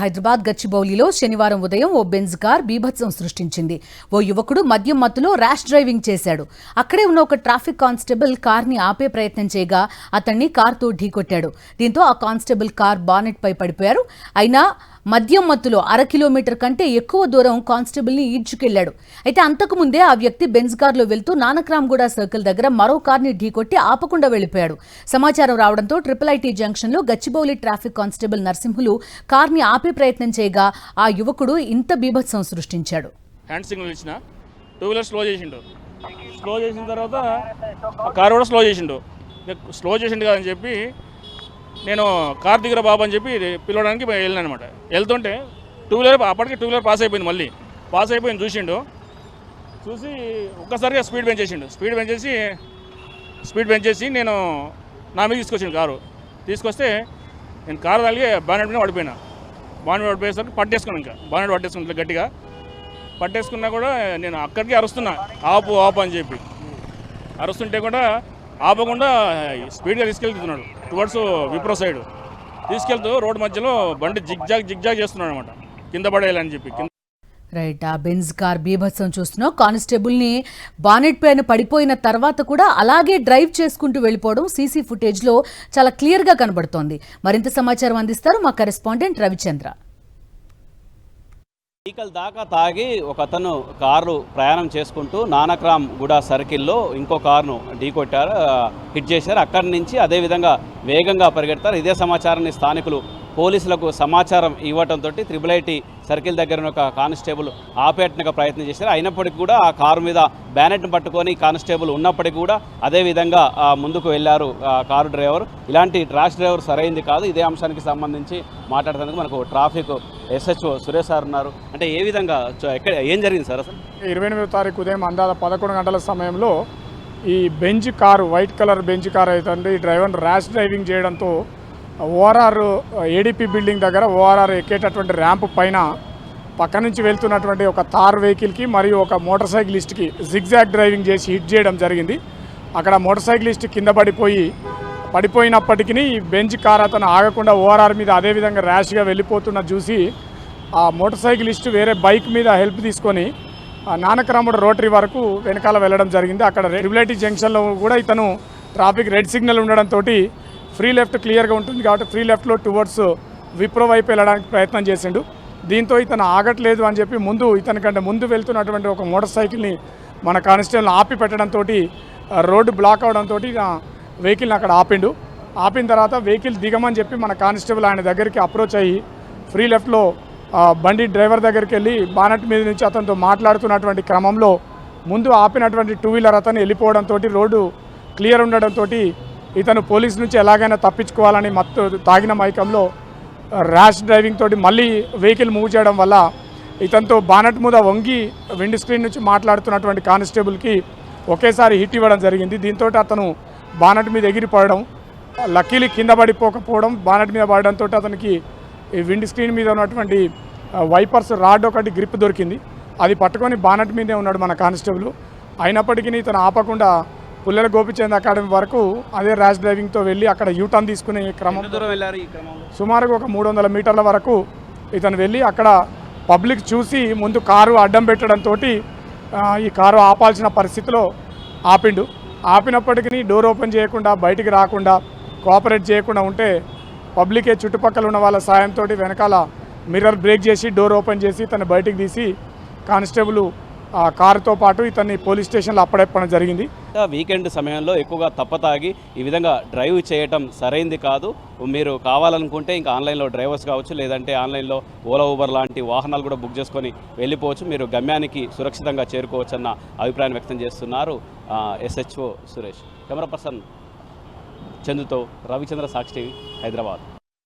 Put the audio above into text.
హైదరాబాద్ గచ్చిబౌలిలో శనివారం ఉదయం ఓ Benz car బీభత్సం సృష్టించింది. ఓ యువకుడు మద్యం మత్తులో ర్యాష్ డ్రైవింగ్ చేశాడు. అక్కడే ఉన్న ఒక ట్రాఫిక్ కానిస్టేబుల్ కార్ని ఆపే ప్రయత్నం చేయగా అతన్ని కార్తో ఢీకొట్టాడు. దీంతో ఆ కానిస్టేబుల్ కార్ బానెట్ పై పడిపోయారు. అయినా మద్యం మత్తులో 1/2 కిలోమీటర్ కంటే ఎక్కువ దూరం కానిస్టేబుల్ని ఈడ్చుకెళ్లాడు. అయితే అంతకుముందే ఆ వ్యక్తి బెంజ్ కార్లో వెళ్తూ నానక్రామ్గూడ సర్కిల్ దగ్గర మరో కార్ని ఢీకొట్టి ఆపకుండా వెళ్లిపోయాడు. సమాచారం రావడంతో IIIT జంక్షన్లో గచ్చిబౌలి ట్రాఫిక్ కానిస్టేబుల్ నరసింహులు కార్ని ఆపే ప్రయత్నం చేయగా ఆ యువకుడు ఇంత బీభత్సం సృష్టించాడు. హ్యాండ్ సిగ్నల్ ఇచ్చిన 2 వీలర్ స్లో చేసిన తర్వాత కారు కూడా స్లో చేసిండు కాదని చెప్పి నేను కార్ దిగర బాబు అని చెప్పి పిలవడానికి వెళ్ళాను అనమాట. వెళ్తుంటే 2 వీలర్ అప్పటికి 2 వీలర్ పాస్ అయిపోయింది చూసి ఒక్కసారిగా స్పీడ్ పెంచేసి నేను నా మీద తీసుకొచ్చాను కారు. తీసుకొస్తే నేను కారు తగిలి బానెట్ మీద పడిపోయినా. బానెట్ పడిపోయేసరికి పట్టేసుకున్నాను గట్టిగా పట్టేసుకున్నా కూడా నేను అక్కడికి అరుస్తున్నా ఆపు అని చెప్పి అరుస్తుంటే కూడా ఆపకుండా స్పీడ్గా తీసుకెళ్తున్నాడు టువర్డ్స్ విప్రో సైడ్. తీసుకెళ్తూ రోడ్డు మధ్యలో బండి జిగ్జాగ్ చేస్తున్నాడు అనమాట, కింద పడేయాలని చెప్పి. రైట్, ఆ బెంజ్ కార్ బీభత్సం చూస్తున్నాం. కానిస్టేబుల్ని బానెట్ పైన పడిపోయిన తర్వాత కూడా అలాగే డ్రైవ్ చేసుకుంటూ వెళ్ళిపోవడం సీసీ ఫుటేజ్లో చాలా క్లియర్గా కనబడుతోంది. మరింత సమాచారం అందిస్తారు మా కరెస్పాండెంట్ రవిచంద్ర. ఈకల్ దాకా తాగి ఒక అతను కారు ప్రయాణం చేసుకుంటూ నానక్రామ్గూడ సర్కిల్లో ఇంకో కారును ఢీకొట్టారు, హిట్ చేశారు. అక్కడి నుంచి అదేవిధంగా వేగంగా పరిగెడతారు. ఇదే సమాచారాన్ని స్థానికులు పోలీసులకు సమాచారం ఇవ్వడంతో IIIT సర్కిల్ దగ్గర ఒక కానిస్టేబుల్ ఆపేటకు ప్రయత్నం చేశారు. అయినప్పటికీ కూడా ఆ కారు మీద బ్యానెట్ను పట్టుకొని కానిస్టేబుల్ ఉన్నప్పటికీ కూడా అదేవిధంగా ముందుకు వెళ్ళారు కారు డ్రైవర్. ఇలాంటి ర్యాష్ డ్రైవర్ సరైంది కాదు. ఇదే అంశానికి సంబంధించి మాట్లాడేందుకు మనకు ట్రాఫిక్ SHO సురేష్ సార్ ఉన్నారు. అంటే ఏ విధంగా ఎక్కడ ఏం జరిగింది సార్? అసలు 28వ తారీఖు ఉదయం అందాల 11 గంటల సమయంలో ఈ Benz car, white colour Benz car అయితే ఈ డ్రైవర్ ర్యాష్ డ్రైవింగ్ చేయడంతో ORR ADP బిల్డింగ్ దగ్గర ORR ఎక్కేటటువంటి ర్యాంప్ పైన పక్క నుంచి వెళ్తున్నటువంటి ఒక థార్ వెహికల్కి మరియు ఒక మోటార్ సైకిలిస్ట్కి జిగ్జాగ్ డ్రైవింగ్ చేసి హిట్ చేయడం జరిగింది. అక్కడ మోటార్ సైకిలిస్ట్ కింద పడిపోయినప్పటికీ ఈ బెంజ్ కార్ అతను ఆగకుండా ORR మీద అదేవిధంగా ర్యాష్గా వెళ్ళిపోతున్న చూసి ఆ మోటార్ సైకిలిస్ట్ వేరే బైక్ మీద హెల్ప్ తీసుకొని నానక్రామ్గూడ రోటరీ వరకు వెనకాల వెళ్ళడం జరిగింది. అక్కడ IIIT జంక్షన్లో కూడా ఇతను ట్రాఫిక్ రెడ్ సిగ్నల్ ఉండడంతో ఫ్రీ లెఫ్ట్ క్లియర్గా ఉంటుంది కాబట్టి ఫ్రీ లెఫ్ట్లో టువర్డ్స్ విప్రో వైపు వెళ్ళడానికి ప్రయత్నం చేసిండు. దీంతో ఇతను ఆగట్లేదు అని చెప్పి ఇతనికంటే ముందు వెళ్తున్నటువంటి ఒక మోటార్ సైకిల్ని మన కానిస్టేబుల్ ఆపి పెట్టడంతో రోడ్డు బ్లాక్ అవడంతో వెహికల్ని అక్కడ ఆపిన తర్వాత వెహికల్ దిగమని చెప్పి మన కానిస్టేబుల్ ఆయన దగ్గరికి అప్రోచ్ అయ్యి ఫ్రీ లెఫ్ట్లో బండి డ్రైవర్ దగ్గరికి వెళ్ళి బానెట్ మీద నుంచి అతనితో మాట్లాడుతున్నటువంటి క్రమంలో ముందు ఆపినటువంటి 2 వీలర్ అతను వెళ్ళిపోవడంతో రోడ్డు క్లియర్ ఉండడంతో ఇతను పోలీస్ నుంచి ఎలాగైనా తప్పించుకోవాలని తాగిన మైకంలో ర్యాష్ డ్రైవింగ్ తోటి మళ్ళీ వెహికల్ మూవ్ చేయడం వల్ల ఇతనితో బానెట్ మీద వంగి విండ్ స్క్రీన్ నుంచి మాట్లాడుతున్నటువంటి కానిస్టేబుల్కి ఒకేసారి హిట్ ఇవ్వడం జరిగింది. దీంతో అతను బానెట్ మీద ఎగిరిపోవడం, లక్కీలీ కింద పడిపోకపోవడం, బానెట్ మీద పడడంతో అతనికి ఈ విండ్ స్క్రీన్ మీద ఉన్నటువంటి వైపర్స్ రాడ్ ఒకటి గ్రిప్ దొరికింది. అది పట్టుకొని బానెట్ మీదే ఉన్నాడు మన కానిస్టేబుల్. అయినప్పటికీ ఇతను ఆపకుండా పుల్లెల గోపిచంద్ అకాడమీ వరకు అదే ర్యాష్ డ్రైవింగ్తో వెళ్ళి అక్కడ యూటర్న్ తీసుకునే క్రమం సుమారుగా ఒక 300 మీటర్ల వరకు ఇతను వెళ్ళి అక్కడ పబ్లిక్ చూసి ముందు కారు అడ్డం పెట్టడంతో ఈ కారు ఆపాల్సిన పరిస్థితిలో ఆపినప్పటికీ డోర్ ఓపెన్ చేయకుండా బయటికి రాకుండా కోఆపరేట్ చేయకుండా ఉంటే పబ్లికే చుట్టుపక్కల ఉన్న వాళ్ళ సాయంతో వెనకాల మిర్రర్ బ్రేక్ చేసి డోర్ ఓపెన్ చేసి ఇతను బయటికి తీసి కానిస్టేబుల్ కారుతో పాటు ఇతన్ని పోలీస్ స్టేషన్లో అప్పడెప్పడం జరిగింది. వీకెండ్ సమయంలో ఎక్కువగా తప్పతాగి ఈ విధంగా డ్రైవ్ చేయటం సరైంది కాదు. మీరు కావాలనుకుంటే ఇంకా ఆన్లైన్లో డ్రైవర్స్ కావచ్చు, లేదంటే ఆన్లైన్లో ఓలా ఊబర్ లాంటి వాహనాలు కూడా బుక్ చేసుకొని వెళ్ళిపోవచ్చు. మీరు గమ్యానికి సురక్షితంగా చేరుకోవచ్చు అన్న అభిప్రాయం వ్యక్తం చేస్తున్నారు SHO సురేష్. కెమెరా పర్సన్ చందుతో రవిచంద్ర, సాక్షి టీవీ, హైదరాబాద్.